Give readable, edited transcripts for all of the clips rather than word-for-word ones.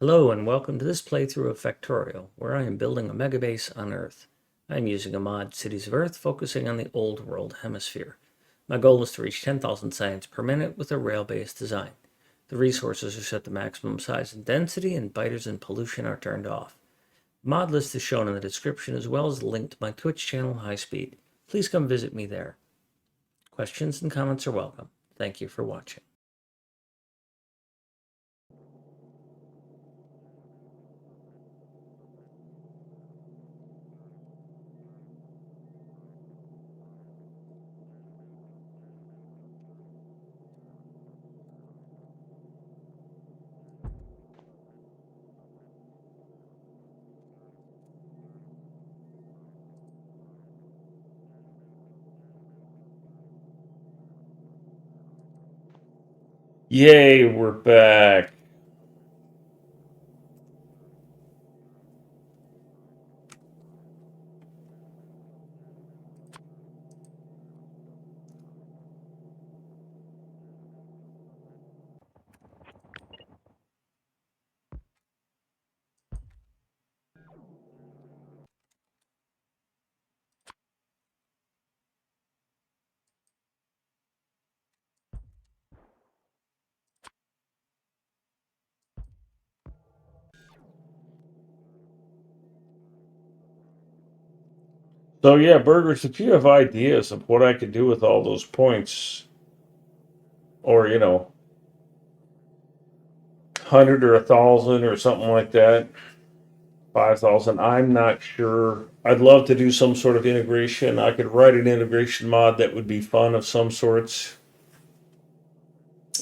Hello and welcome to this playthrough of Factorio, where I am building a megabase on Earth. I am using a mod, Cities of Earth, focusing on the Old World Hemisphere. My goal is to reach 10,000 science per minute with a rail-based design. The resources are set to maximum size and density, and biters and pollution are turned off. The mod list is shown in the description, as well as a link to my Twitch channel, High Speed. Please come visit me there. Questions and comments are welcome. Thank you for watching. Yay, we're back. So yeah, Burgers, if you have ideas of what I could do with all those points, or 100 or 1,000 or something like that, 5,000, I'm not sure. I'd love to do some sort of integration. I could write an integration mod that would be fun of some sorts.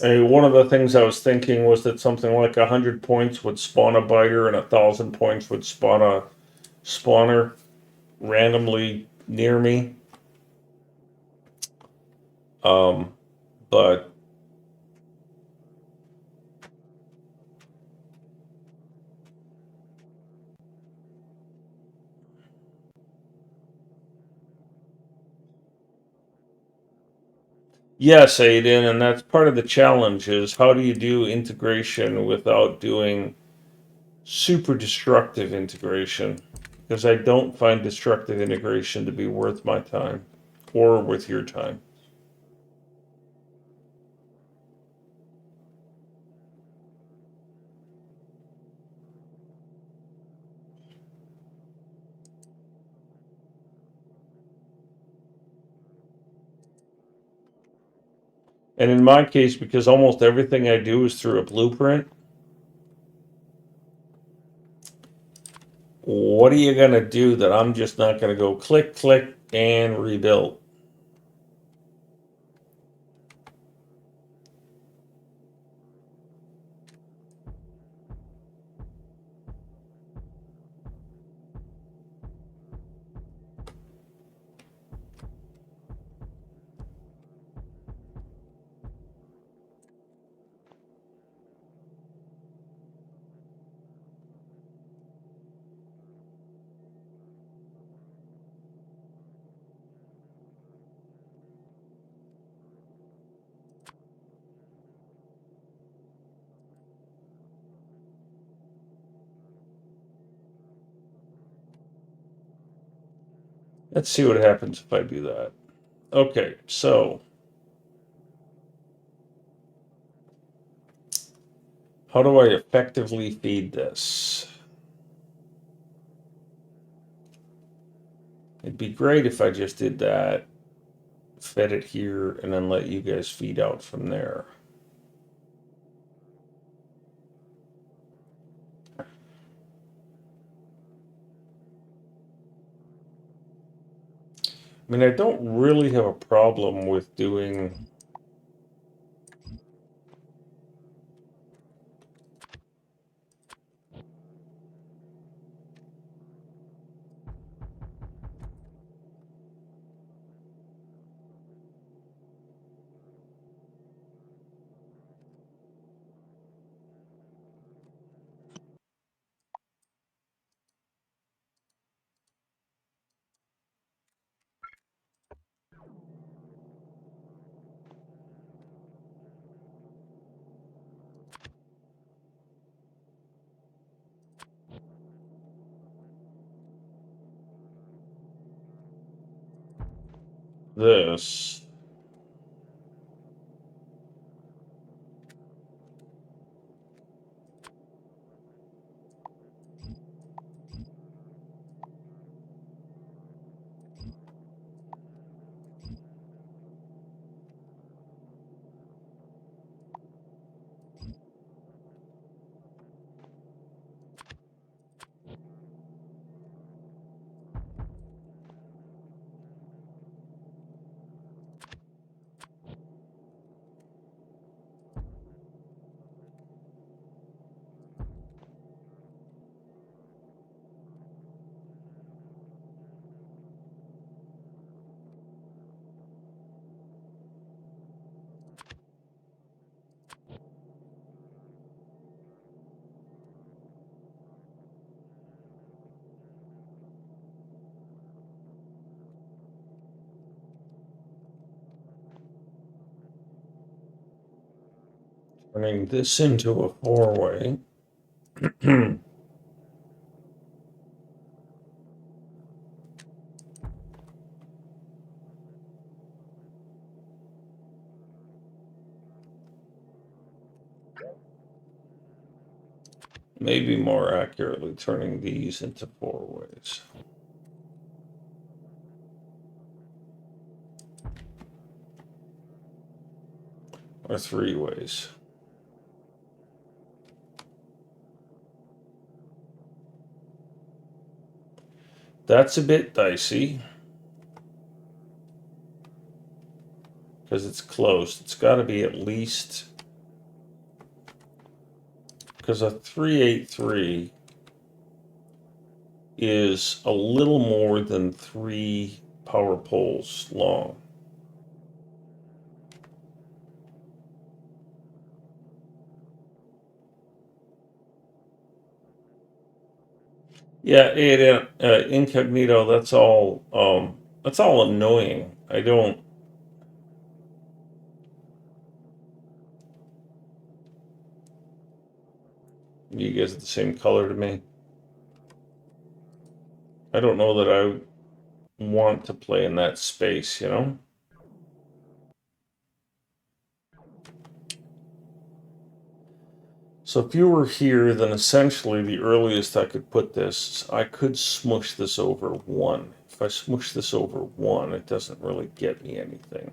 One of the things I was thinking was that something like 100 points would spawn a biter and 1,000 points would spawn a spawner randomly near me. But yes, Aiden, and that's part of the challenge is how do you do integration without doing super destructive integration? Because I don't find destructive integration to be worth my time or worth your time. And in my case, because almost everything I do is through a blueprint, what are you going to do that I'm just not going to go click, click, and rebuild? Let's see what happens if I do that. Okay, so how do I effectively feed this? It'd be great if I just did that, fed it here, and then let you guys feed out from there. I mean, I don't really have a problem with doing. this. Turning this into a four-way. Maybe more accurately, turning these into four-ways. Or three-ways. That's a bit dicey. Because it's closed. It's got to be at least... Because a 383 is a little more than 3 power poles long. Yeah, incognito. That's all. That's all annoying. I don't. You guys are the same color to me. I don't know that I want to play in that space. You know. So if you were here, then essentially the earliest I could put this, I could smush this over 1. If I smush this over 1, it doesn't really get me anything.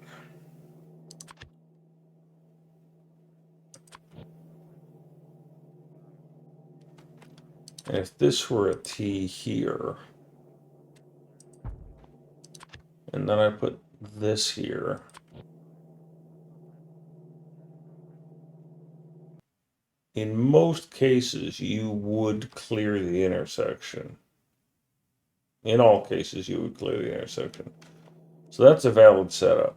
And if this were a T here, and then I put this here, in most cases, you would clear the intersection. In all cases, you would clear the intersection. So that's a valid setup.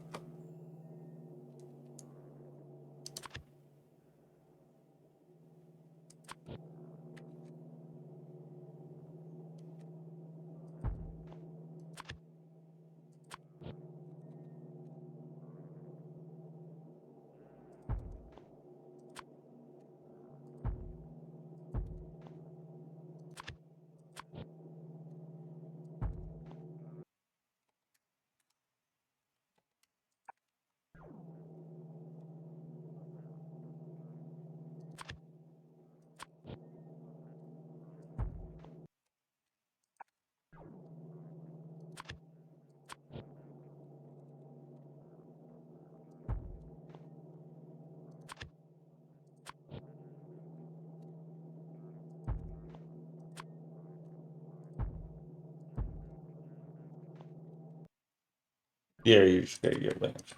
Yeah, you just gotta get landfill.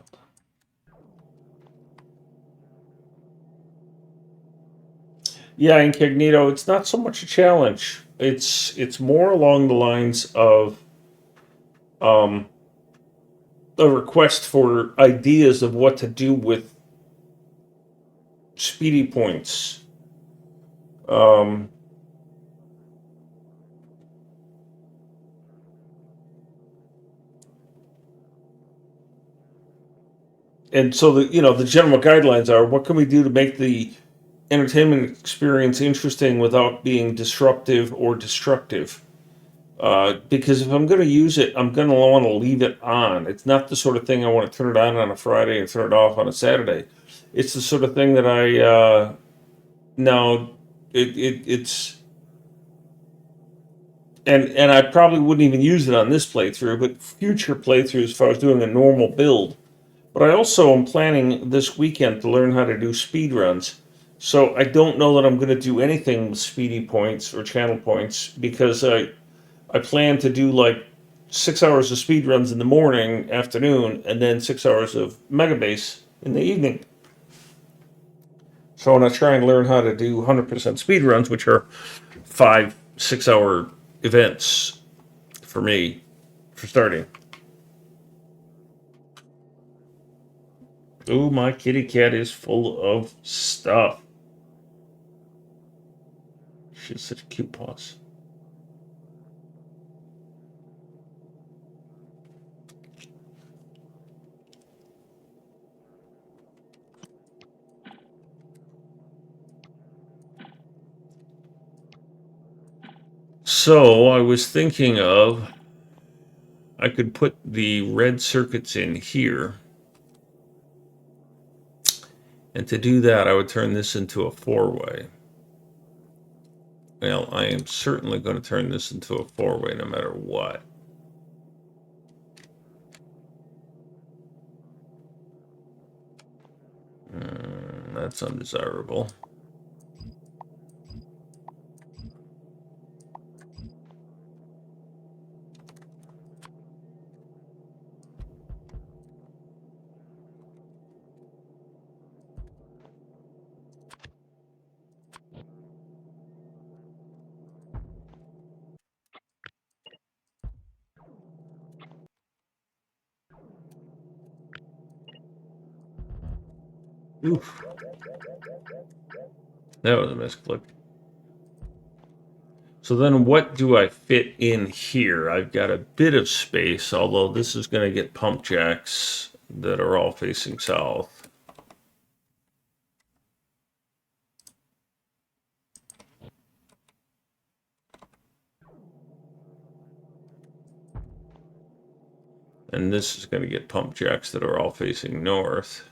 Yeah, incognito, it's not so much a challenge. It's more along the lines of um, a request for ideas of what to do with speedy points. Um, and so the general guidelines are, what can we do to make the entertainment experience interesting without being disruptive or destructive? Because if I'm going to use it, I'm going to want to leave it on. It's not the sort of thing I want to turn it on a Friday and turn it off on a Saturday. It's the sort of thing that no, it's and I probably wouldn't even use it on this playthrough, but future playthroughs if I was doing a normal build. But I also am planning this weekend to learn how to do speed runs. So I don't know that I'm going to do anything with speedy points or channel points because I plan to do like 6 hours of speed runs in the morning, afternoon, and then 6 hours of MegaBase in the evening. So I'm going to try and learn how to do 100% speed runs, which are 5-6 hour events for me for starting. Ooh, my kitty cat is full of stuff. She's such a cute paws. So I was thinking of, I could put the red circuits in here. And to do that, I would turn this into a four-way. Well, I am certainly going to turn this into a four-way no matter what. That's undesirable. Oof. That was a misclick. So then what do I fit in here? I've got a bit of space, although this is going to get pump jacks that are all facing south. And this is going to get pump jacks that are all facing north.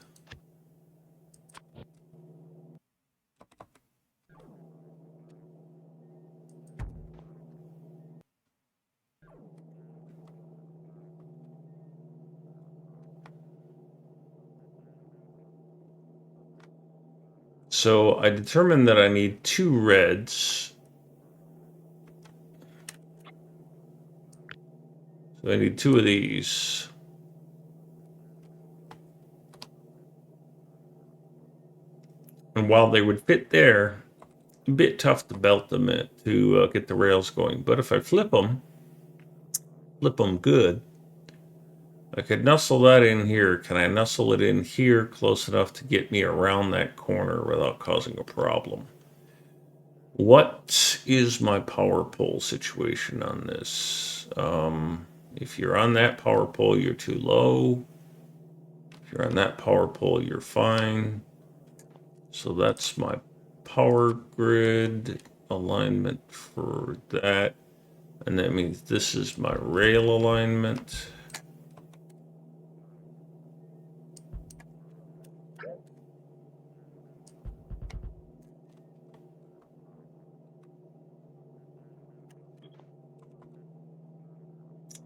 So I determined that I need 2 reds. So I need 2 of these. And while they would fit there, a bit tough to belt them to get the rails going. But if I flip them good, I could nuzzle that in here. Can I nuzzle it in here close enough to get me around that corner without causing a problem? What is my power pole situation on this? If you're on that power pole, you're too low. If you're on that power pole, you're fine. So that's my power grid alignment for that. And that means this is my rail alignment.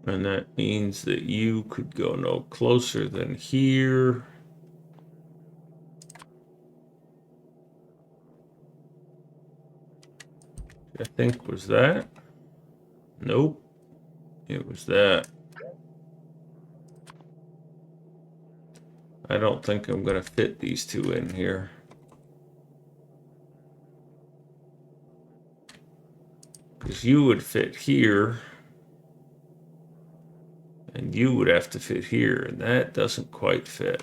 And that means that you could go no closer than here. I think was that? Nope. It was that. I don't think I'm going to fit these 2 in here. Because you would fit here. And you would have to fit here. And that doesn't quite fit.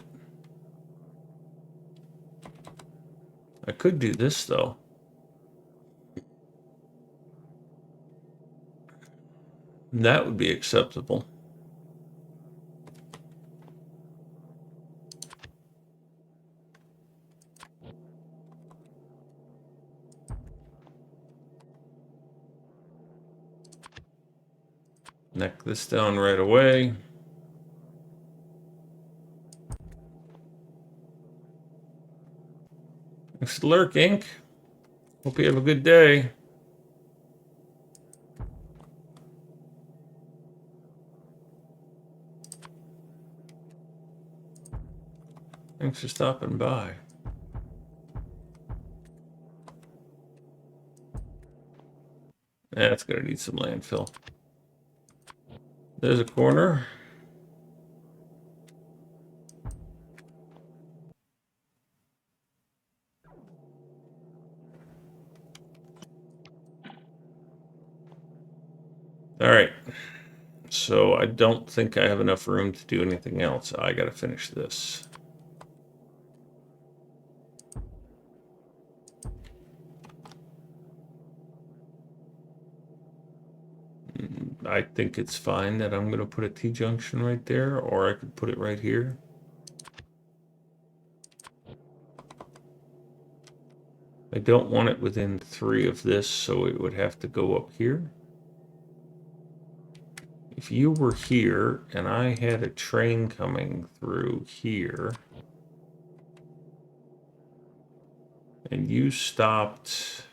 I could do this though. That would be acceptable. Neck this down right away. Thanks for lurking. Hope you have a good day. Thanks for stopping by. That's gonna need some landfill. There's a corner. All right. So I don't think I have enough room to do anything else. I gotta finish this. I think it's fine that I'm gonna put a T-junction right there, or I could put it right here. I don't want it within 3 of this, so it would have to go up here. If you were here and I had a train coming through here, and you stopped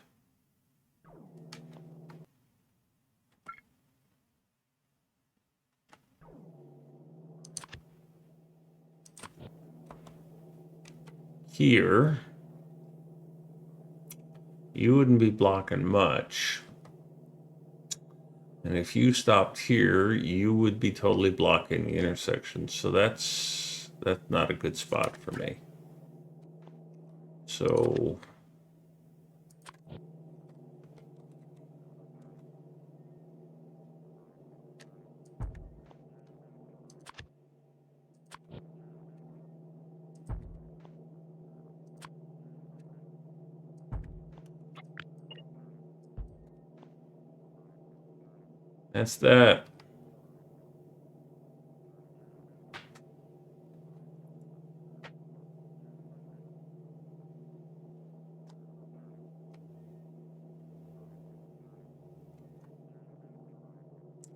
here, you wouldn't be blocking much. And if you stopped here, you would be totally blocking the intersection. So that's not a good spot for me. So that's that.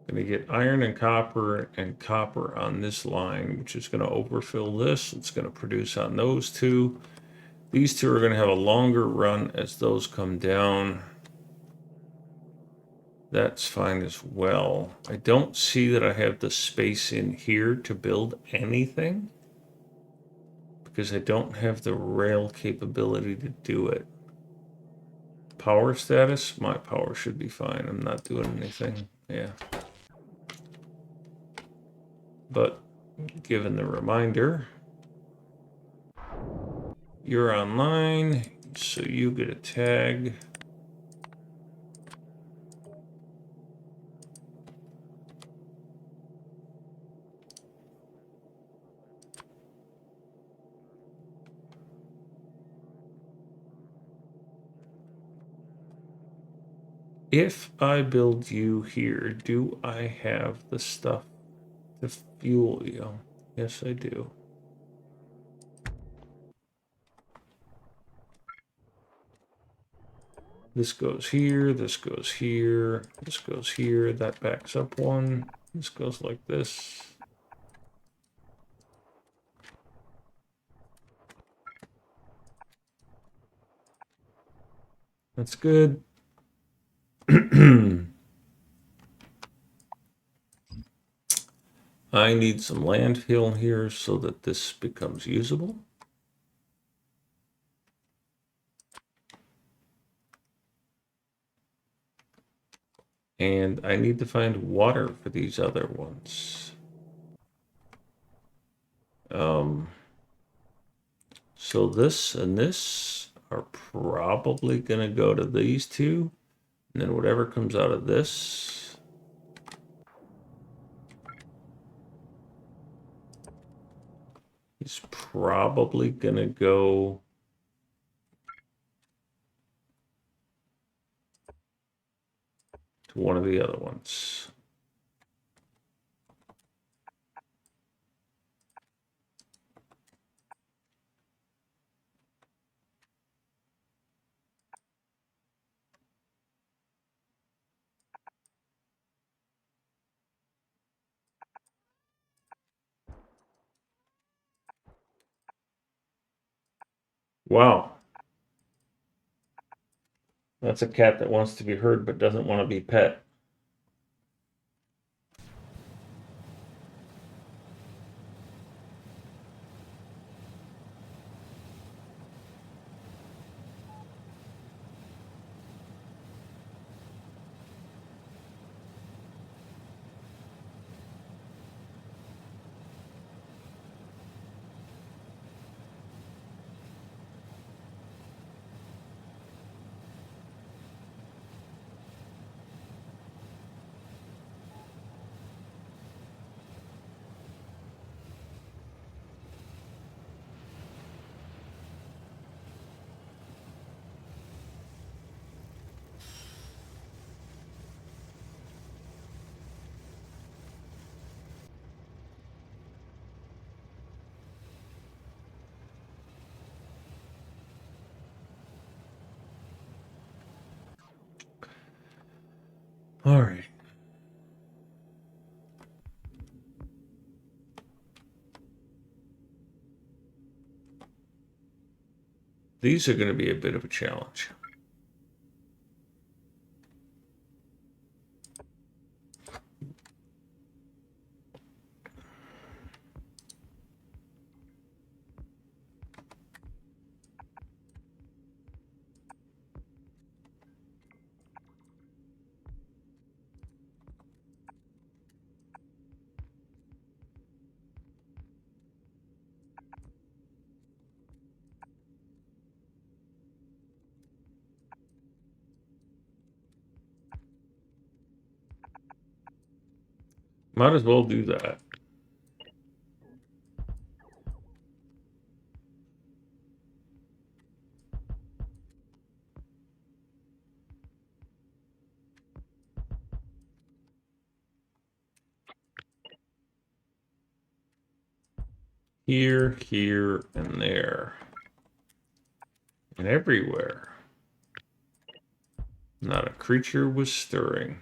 Gonna get iron and copper on this line, which is gonna overfill this. It's gonna produce on those two. These two are gonna have a longer run as those come down. That's fine as well. I don't see that I have the space in here to build anything because I don't have the rail capability to do it. Power status, my power should be fine. I'm not doing anything. Yeah. But given the reminder, you're online, so you get a tag. If I build you here, do I have the stuff to fuel you? Yes, I do. This goes here, this goes here, this goes here, that backs up one. This goes like this. That's good. I need some landfill here so that this becomes usable. And I need to find water for these other ones. So this and this are probably going to go to these two. And then whatever comes out of this is probably going to go to one of the other ones. Wow. That's a cat that wants to be heard but doesn't want to be pet. All right. These are going to be a bit of a challenge. Might as well do that. Here, here, and there. And everywhere. Not a creature was stirring.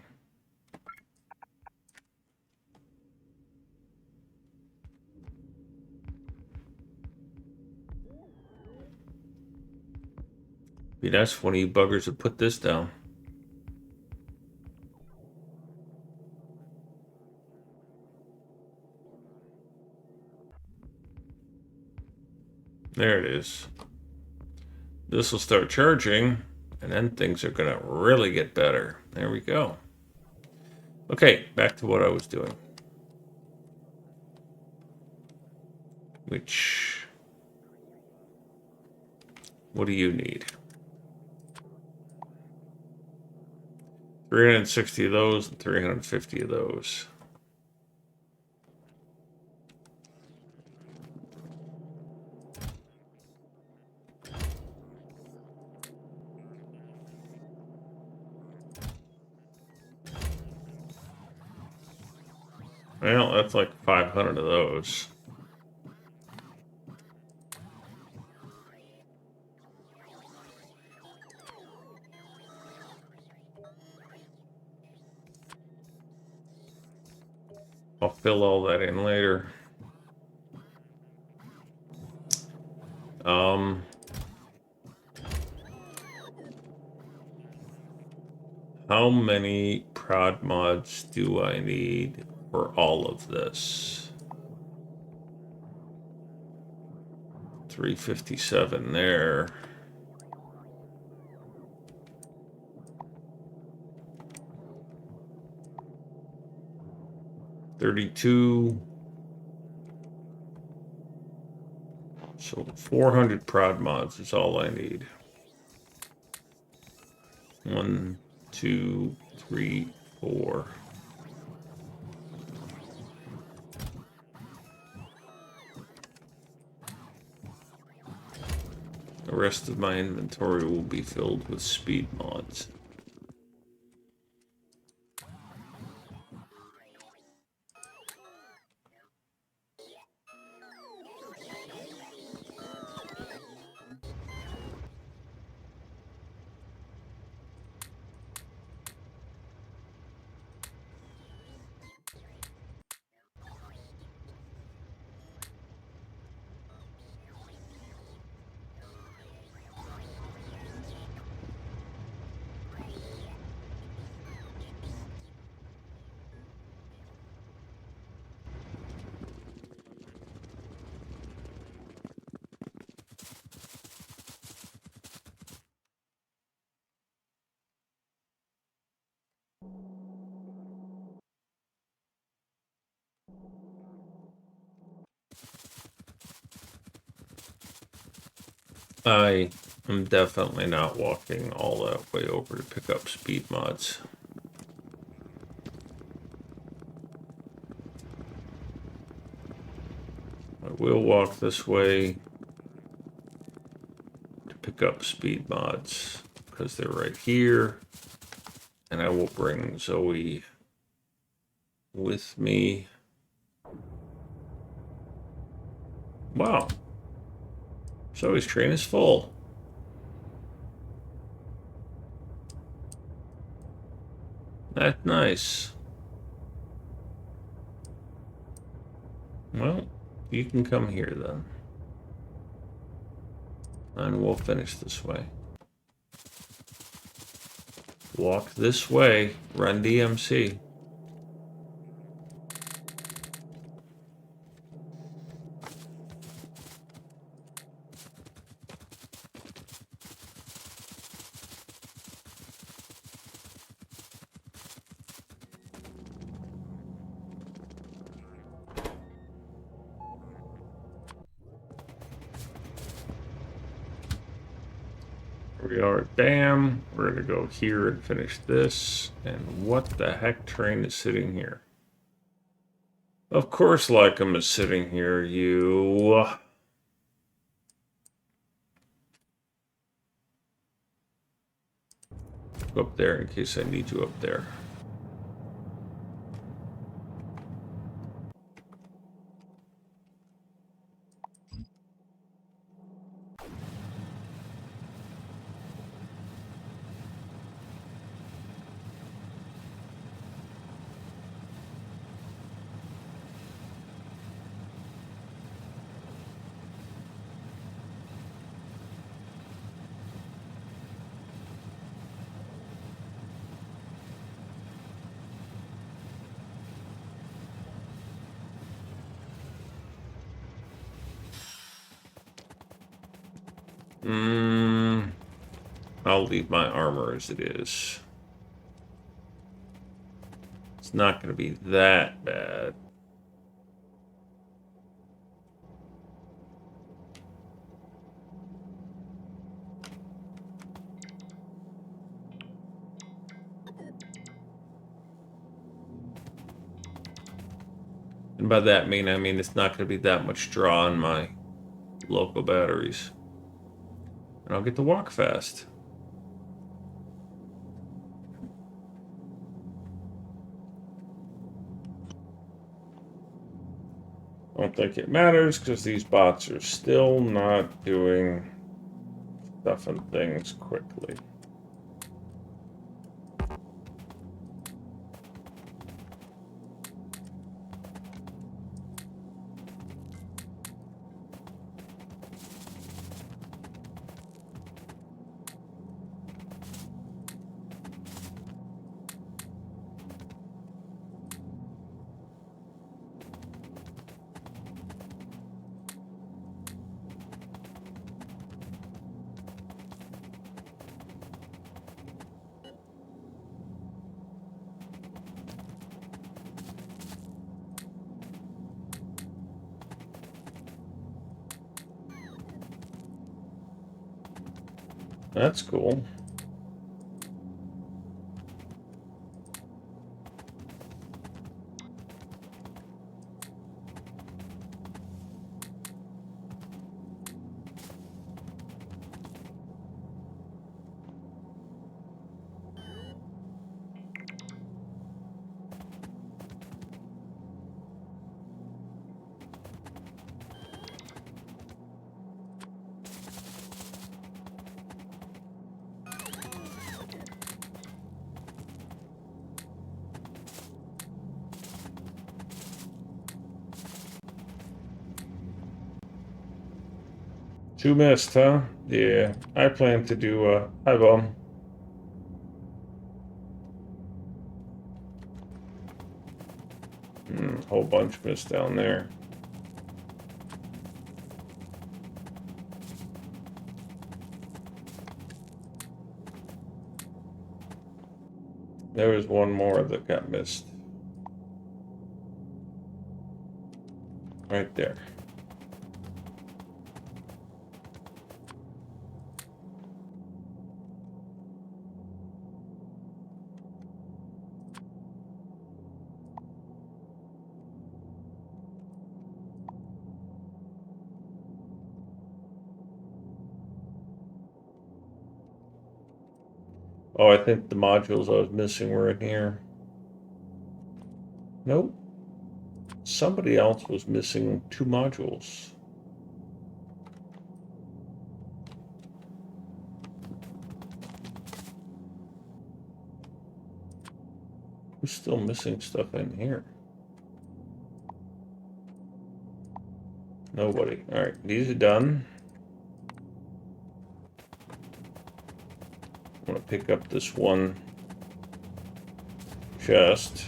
Be nice if one of you buggers would put this down. There it is. This will start charging, and then things are going to really get better. There we go. Okay, back to what I was doing. What do you need? 360 of those and 350 of those. Well, that's like 500 of those. I'll fill all that in later. How many prod mods do I need for all of this? 357 there. 32. So 400 prod mods is all I need. 1, 2, 3, 4. The rest of my inventory will be filled with speed mods. I am definitely not walking all that way over to pick up speed mods. I will walk this way to pick up speed mods because they're right here. And I will bring Zoe with me. Wow. Zoe's train is full. That's nice. Well, you can come here then. And we'll finish this way. Walk this way. Run DMC. We are at Bam. We're gonna go here and finish this. And what the heck train is sitting here? Of course Lycum is sitting here, you. Go up there in case I need you up there. I'll leave my armor as it is. It's not going to be that bad. And by that I mean it's not going to be that much draw on my local batteries. And I'll get to walk fast. I don't think it matters because these bots are still not doing stuff and things quickly. That's cool. Two missed, huh? Yeah, I plan to do a high bomb. Whole bunch missed down there. There was one more that got missed. Right there. Oh, I think the modules I was missing were in here. Nope. Somebody else was missing 2 modules. Who's still missing stuff in here? Nobody. All right, these are done. I'm gonna pick up this one chest.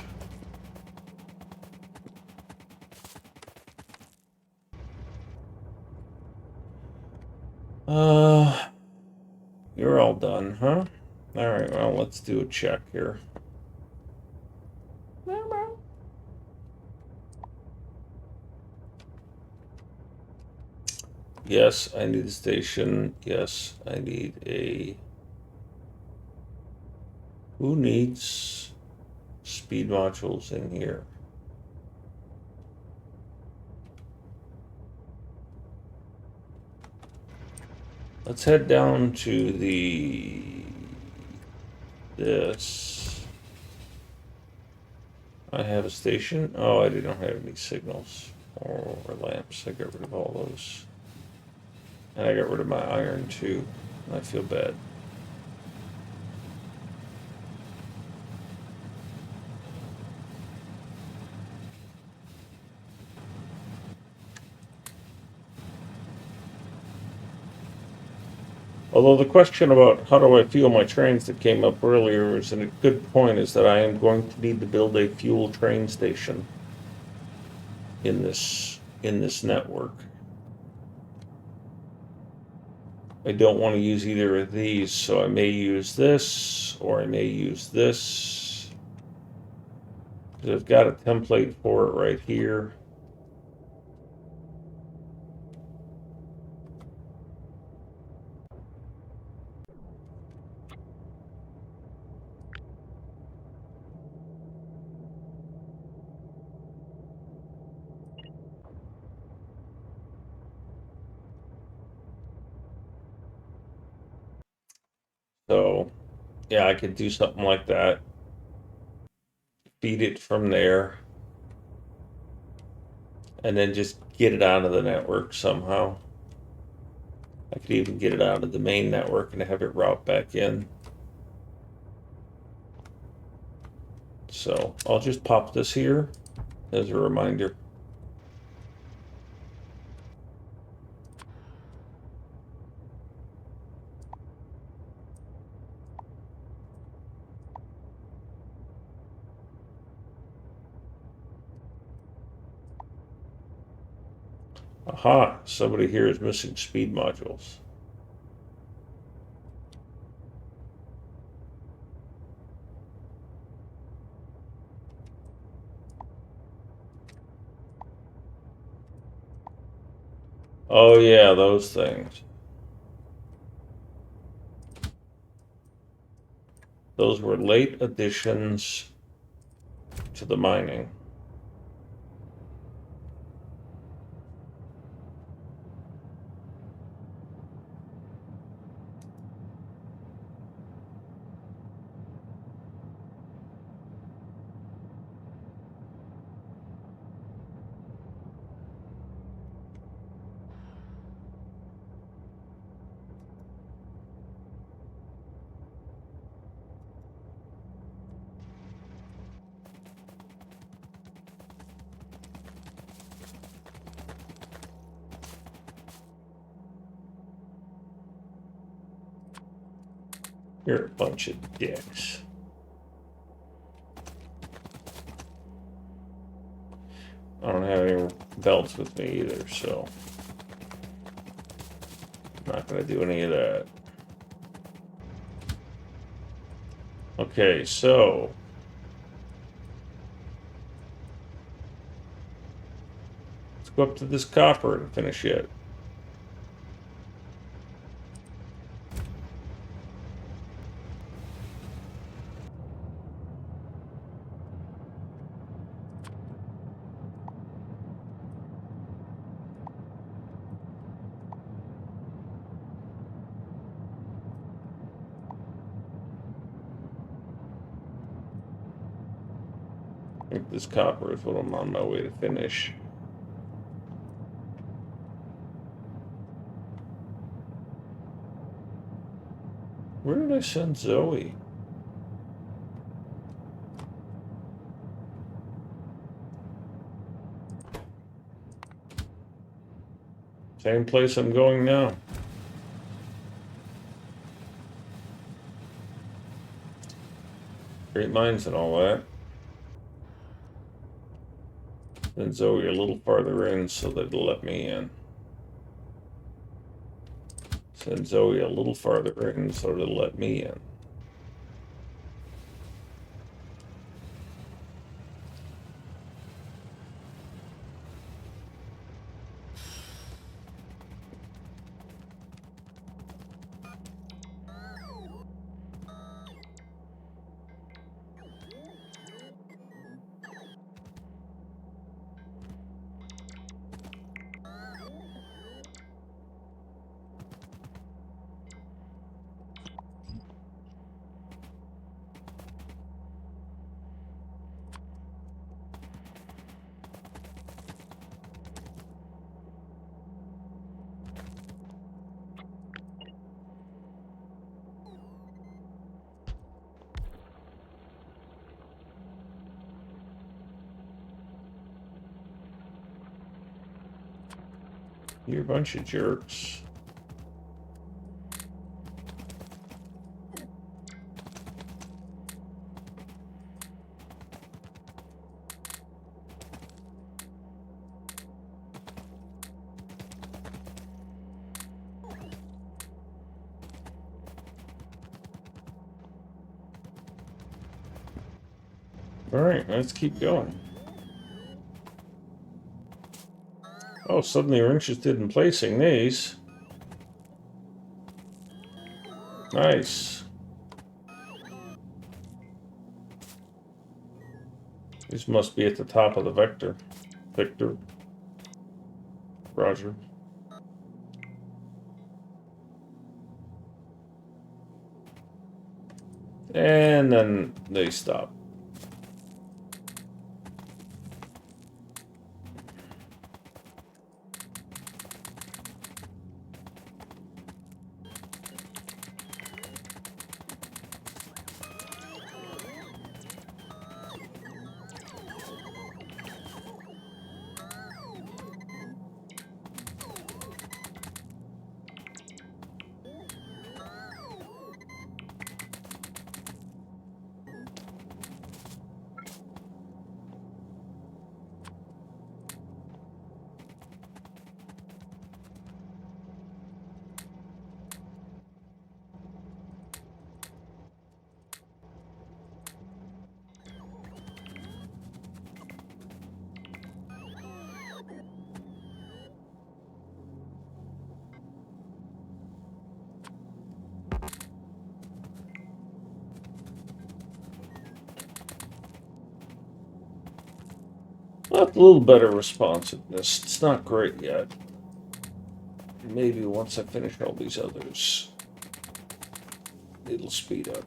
You're all done, huh? All right, well, let's do a check here. Yes, I need a station. Yes, I need a... Who needs speed modules in here? Let's head down to this. I have a station. Oh, I didn't have any signals or lamps. I got rid of all those. And I got rid of my iron too. I feel bad. Although the question about how do I fuel my trains that came up earlier is a good point, is that I am going to need to build a fuel train station in this network. I don't want to use either of these, so I may use this or I may use this. Because I've got a template for it right here. So, yeah, I could do something like that. Feed it from there. And then just get it out of the network somehow. I could even get it out of the main network and have it route back in. So I'll just pop this here as a reminder. Aha, somebody here is missing speed modules. Oh yeah, those things. Those were late additions to the mining. You're a bunch of dicks. I don't have any belts with me either, so I'm not going to do any of that. Okay, so let's go up to this copper and finish it. I think this copper is what I'm on my way to finish. Where did I send Zoe? Same place I'm going now. Great minds and all that. Then Zoe a little farther in so that it'll let me in. Send Zoe a little farther in so it'll let me in. You're a bunch of jerks. Alright, let's keep going. Oh, suddenly you're interested in placing these. Nice. These must be at the top of the vector. Victor. Roger. And then they stop. Well, a little better responsiveness. It's not great yet. Maybe once I finish all these others, it'll speed up.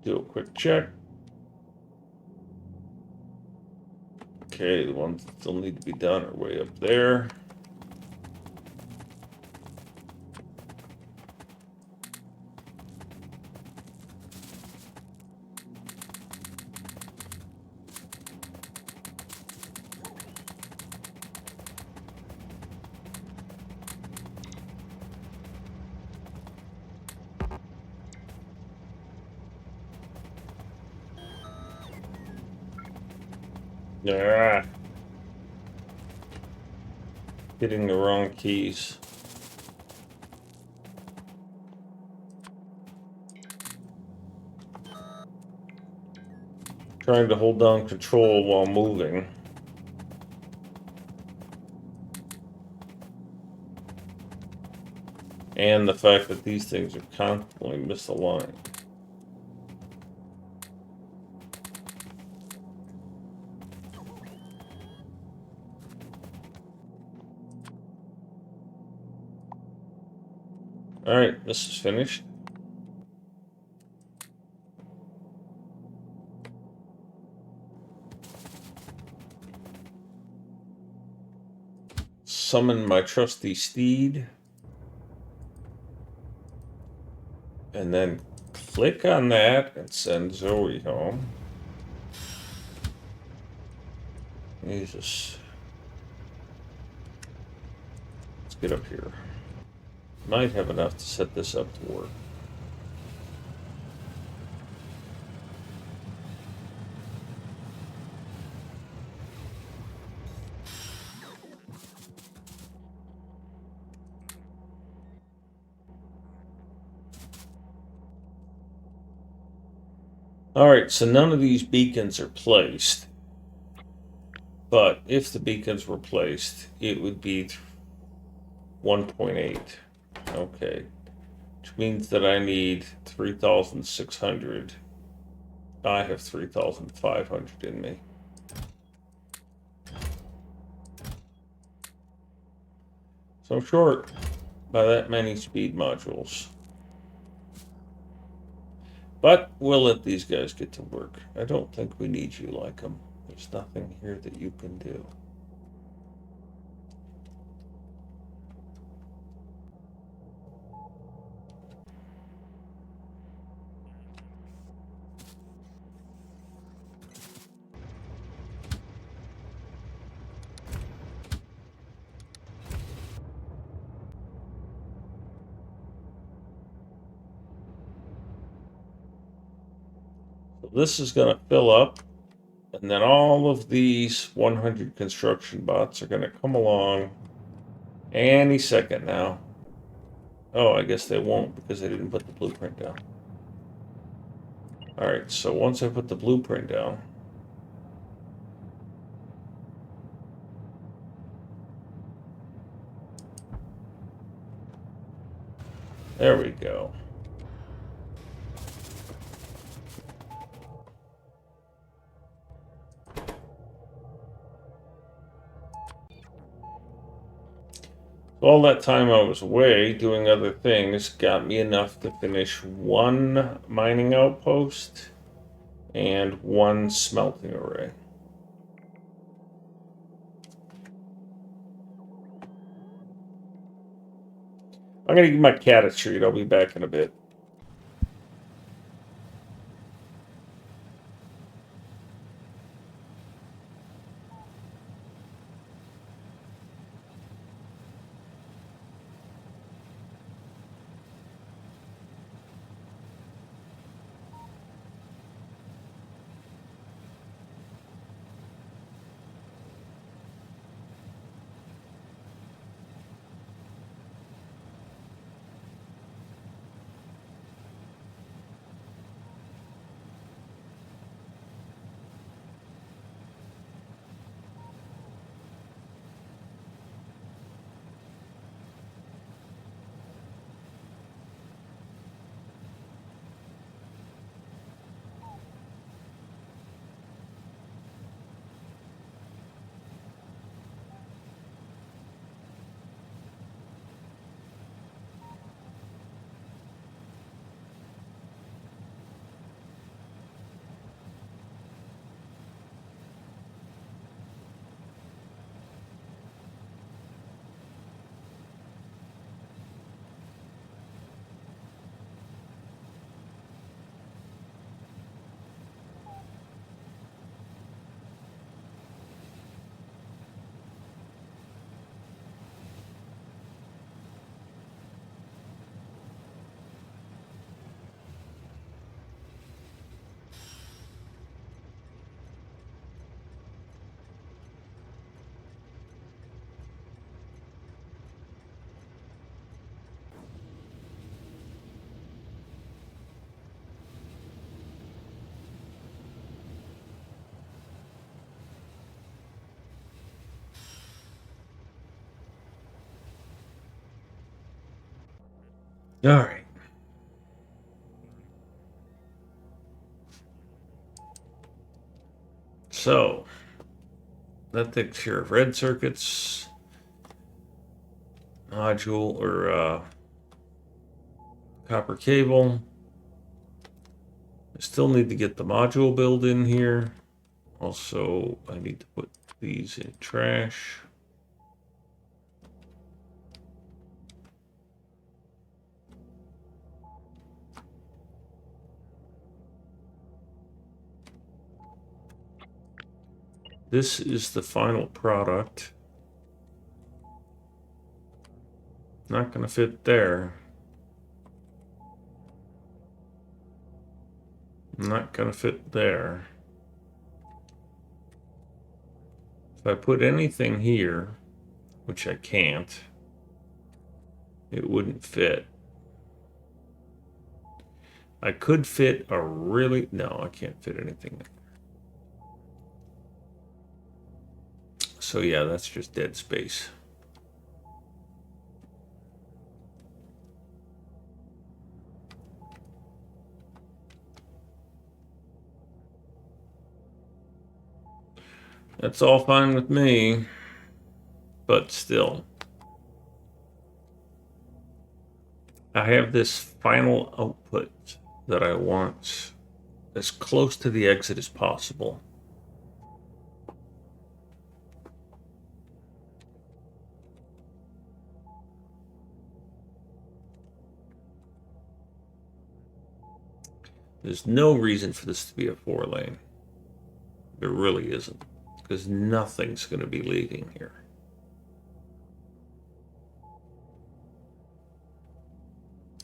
Do a quick check. Okay, the ones that still need to be done are way up there. Ah, hitting the wrong keys. Trying to hold down control while moving. and the fact that these things are constantly misaligned. Alright, this is finished. Summon my trusty steed. And then click on that and send Zoe home. Jesus. Let's get up here. Might have enough to set this up to work. Alright, so none of these beacons are placed. But if the beacons were placed, it would be 1.8. Okay. Which means that I need 3,600. I have 3,500 in me. So I'm short by that many speed modules. But we'll let these guys get to work. I don't think we need you like them. There's nothing here that you can do. So this is going to fill up. And then all of these 100 construction bots are going to come along any second now. Oh, I guess they won't because they didn't put the blueprint down. Alright, so once I put the blueprint down, there we go. All that time I was away doing other things got me enough to finish one mining outpost and one smelting array. I'm going to give my cat a treat. I'll be back in a bit. All right. So that takes care of red circuits, module or copper cable. I still need to get the module build in here. Also, I need to put these in trash. This is the final product. Not going to fit there. Not going to fit there. If I put anything here, which I can't, it wouldn't fit. I could fit a really... No, I can't fit anything. So yeah, that's just dead space. That's all fine with me, but still. I have this final output that I want as close to the exit as possible. There's no reason for this to be a 4-lane. There really isn't, because nothing's going to be leaving here.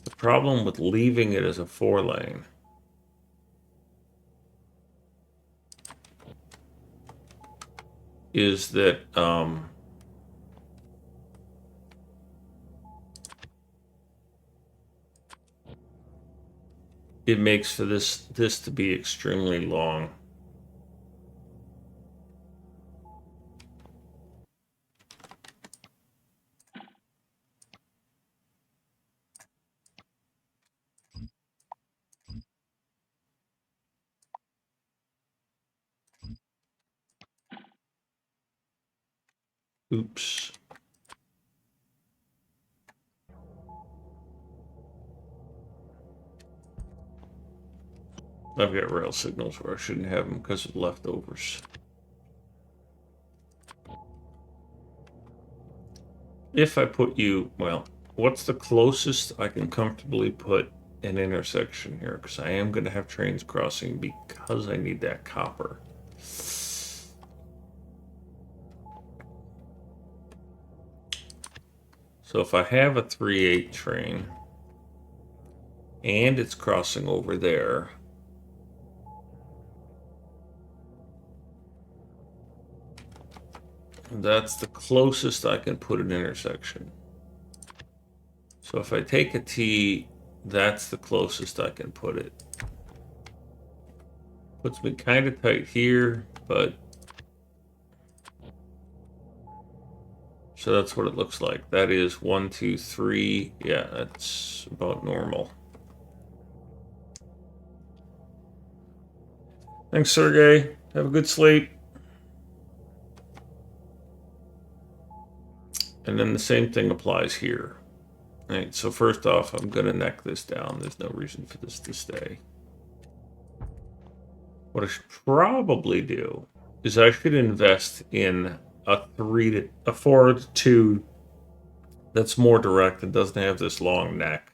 The problem with leaving it as a 4-lane is that it makes for this to be extremely long. Oops. I've got rail signals where I shouldn't have them because of leftovers. If I put you, well, what's the closest I can comfortably put an intersection here? Because I am going to have trains crossing because I need that copper. So if I have a 3/8 train and it's crossing over there, that's the closest I can put an intersection. So if I take a T, that's the closest I can put it. Puts me kind of tight here, but... So that's what it looks like. That is 1, 2, 3. Yeah, that's about normal. Thanks, Sergey. Have a good sleep. And then the same thing applies here. All right, so first off, I'm going to neck this down. There's no reason for this to stay. What I should probably do is I should invest in a 4 to 2 that's more direct and doesn't have this long neck.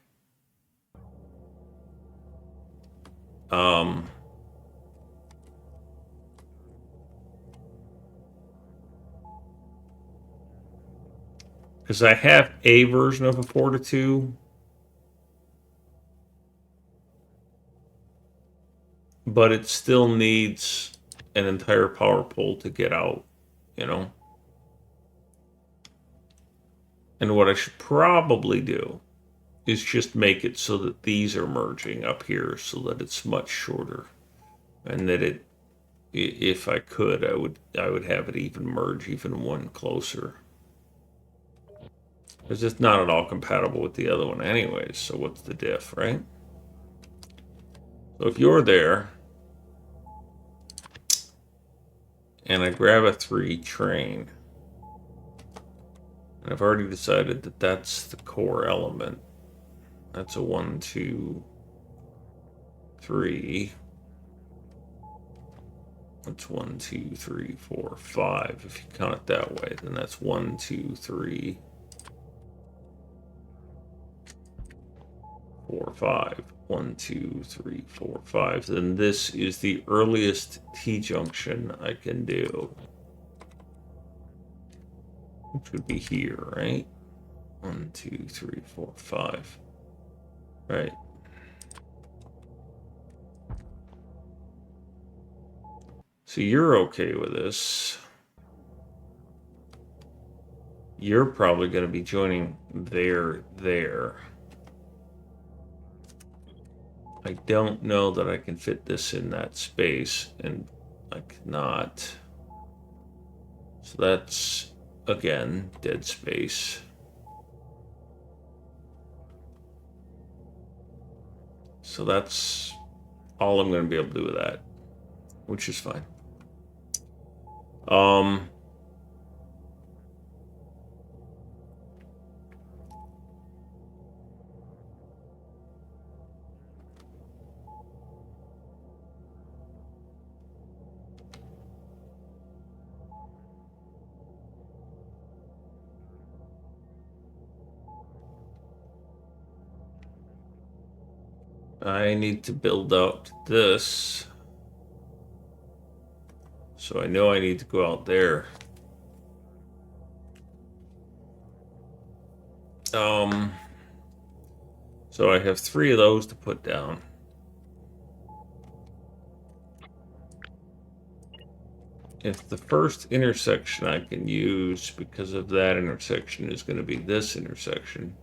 Because I have a version of a 4 to 2, but it still needs an entire power pole to get out, you know? And what I should probably do is just make it so that these are merging up here so that it's much shorter. And that it, if I could, I would have it even merge even one closer. Because it's not at all compatible with the other one anyways, so what's the diff, right? So if you're there, and I grab a 3 train, and I've already decided that that's the core element. That's a 1, 2, 3. That's 1, 2, 3, 4, 5. If you count it that way, then that's 1, 2, 3, 4, 5. 1, 2, 3, 4, 5. Then this is the earliest T-junction I can do. Which would be here, right? 1, 2, 3, 4, 5. Right. So you're okay with this. You're probably going to be joining there. I don't know that I can fit this in that space, and I cannot. So that's, again, dead space. So that's all I'm going to be able to do with that, which is fine. I need to build out this. So I know I need to go out there. So I have 3 of those to put down. If the first intersection I can use because of that intersection is going to be this intersection.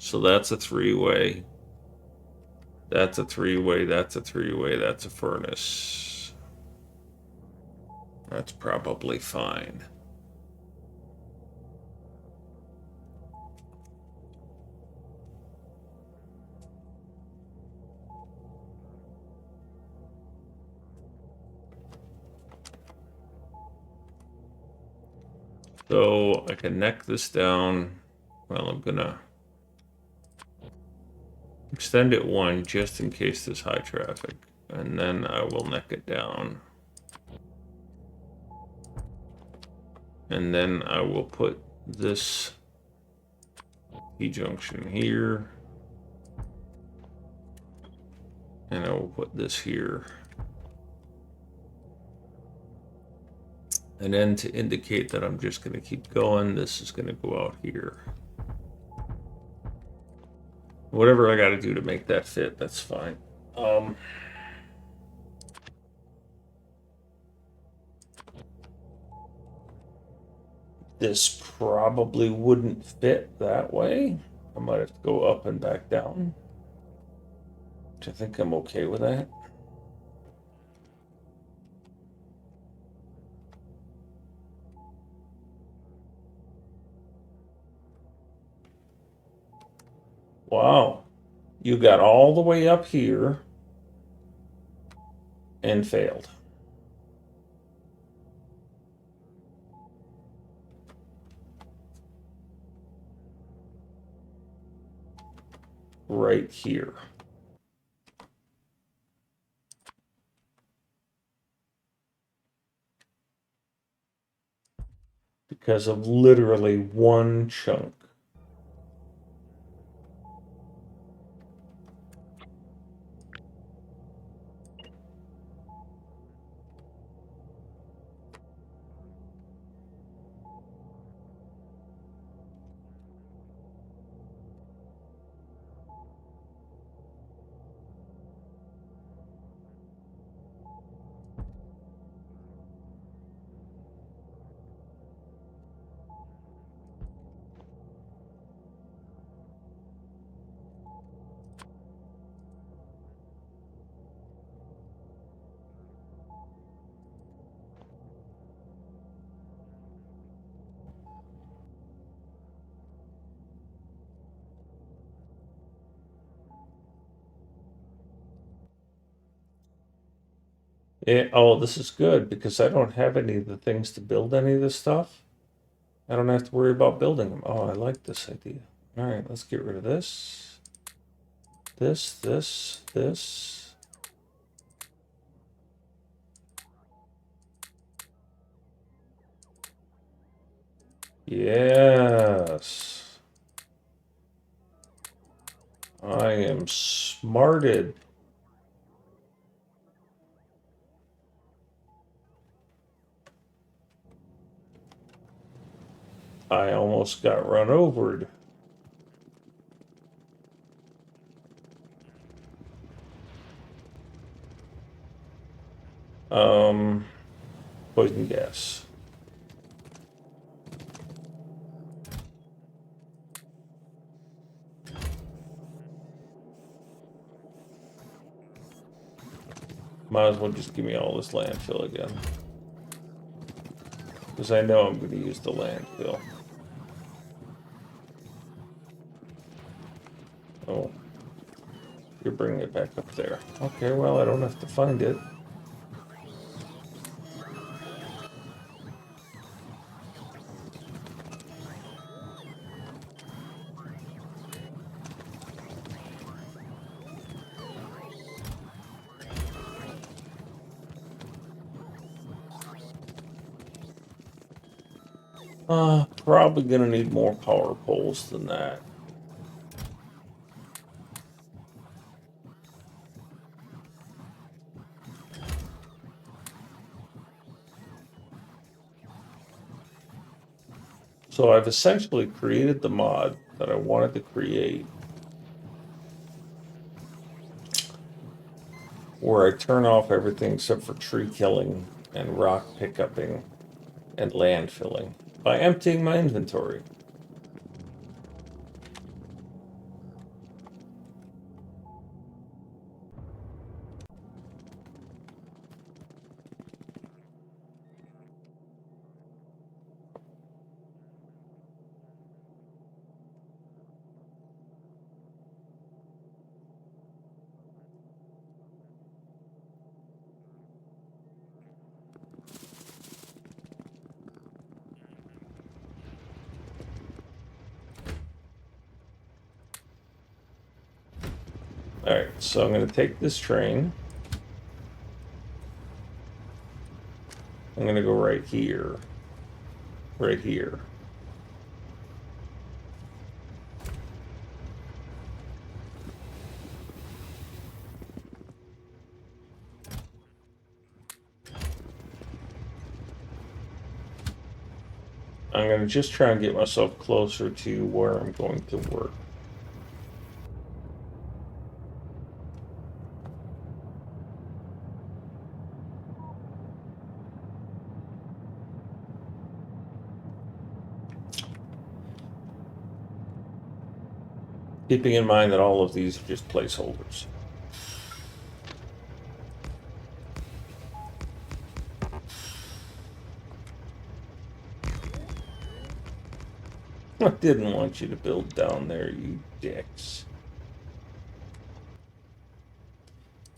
So that's a 3-way. That's a 3-way, that's a 3-way, that's a furnace. That's probably fine. So I can neck this down. Well, I'm gonna extend it 1 just in case there's high traffic. And then I will neck it down. And then I will put this T-junction here. And I will put this here. And then to indicate that I'm just going to keep going, this is going to go out here. Whatever I got to do to make that fit, that's fine. This probably wouldn't fit that way. I might have to go up and back down. Which I think I'm okay with that. Wow. You got all the way up here and failed. Right here. Because of literally one chunk. Oh, this is good because I don't have any of the things to build any of this stuff. I don't have to worry about building them. Oh, I like this idea. All right, let's get rid of this. This. Yes. I am smarted. I almost got run over. Um, Poison gas. Might as well just give me all this landfill again. Because I know I'm going to use the landfill. Oh, you're bringing it back up there. Okay, well, I don't have to find it. Probably going to need more power poles than that. So I've essentially created the mod that I wanted to create, where I turn off everything except for tree killing and rock pickupping and landfilling by emptying my inventory. All right, so I'm going to take this train. I'm going to go right here. Right here. I'm going to just try and get myself closer to where I'm going to work. Keeping in mind that all of these are just placeholders. I didn't want you to build down there, you dicks.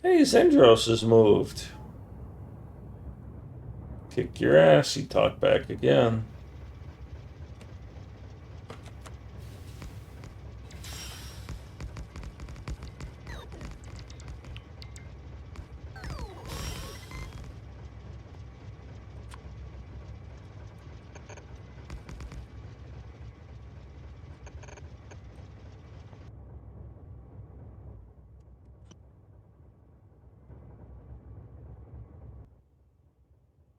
Hey, Zendros has moved. Kick your ass, he talked back again.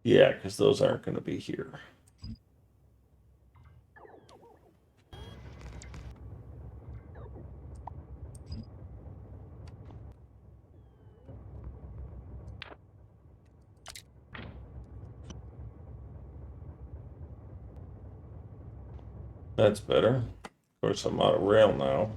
Yeah, because those aren't going to be here. That's better. Of course, I'm out of rail now.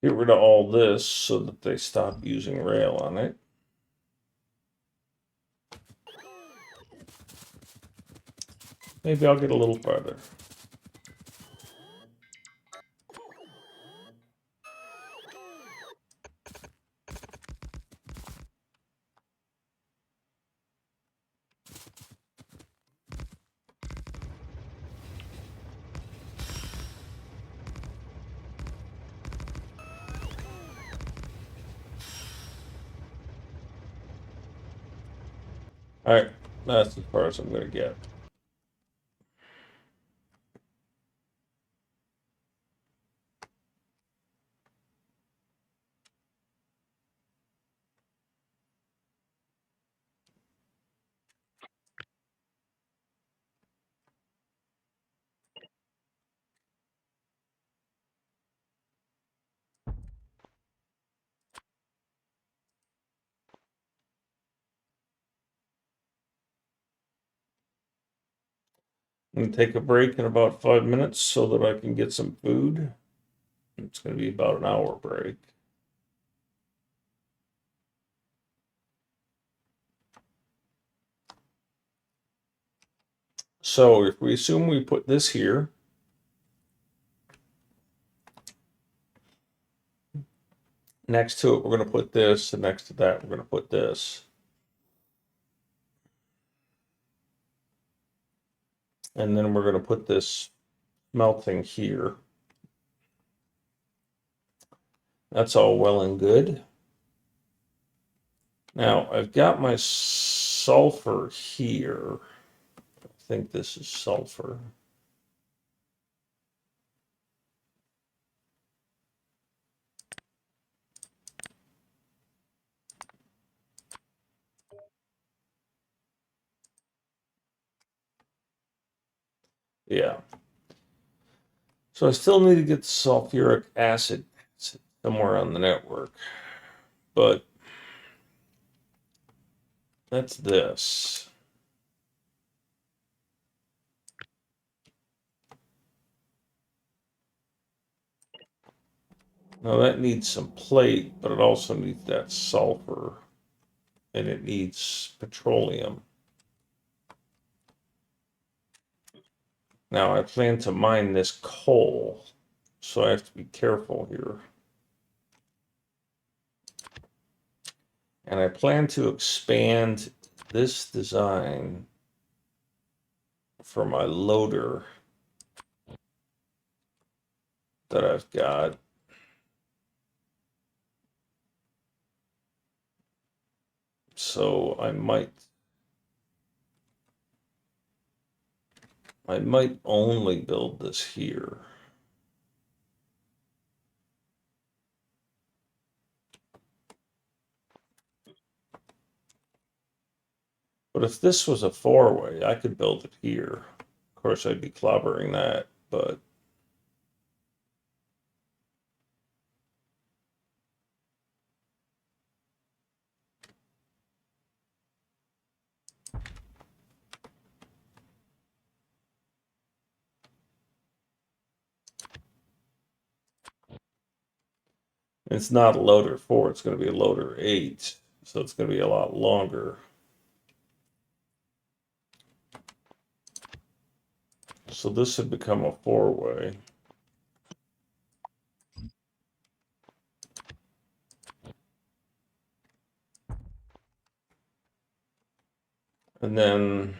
get rid of all this so that they stop using rail on it. Maybe I'll get a little farther. All right, that's as far as I'm going to get. I'm going to take a break in about 5 minutes so that I can get some food. It's going to be about an hour break. So if we assume we put this here, next to it we're going to put this, and next to that we're going to put this. And then we're going to put this melting here. That's all well and good. Now I've got my sulfur here. I think this is sulfur. Yeah. So I still need to get sulfuric acid somewhere on the network. But that's this. Now that needs some plate, but it also needs that sulfur. And it needs petroleum. Now I plan to mine this coal, so I have to be careful here. And I plan to expand this design for my loader that I've got. So I might only build this here. But if this was a four-way, I could build it here. Of course, I'd be clobbering that, but it's not a loader 4, it's going to be a loader 8, so it's going to be a lot longer. So this would become a four-way. And then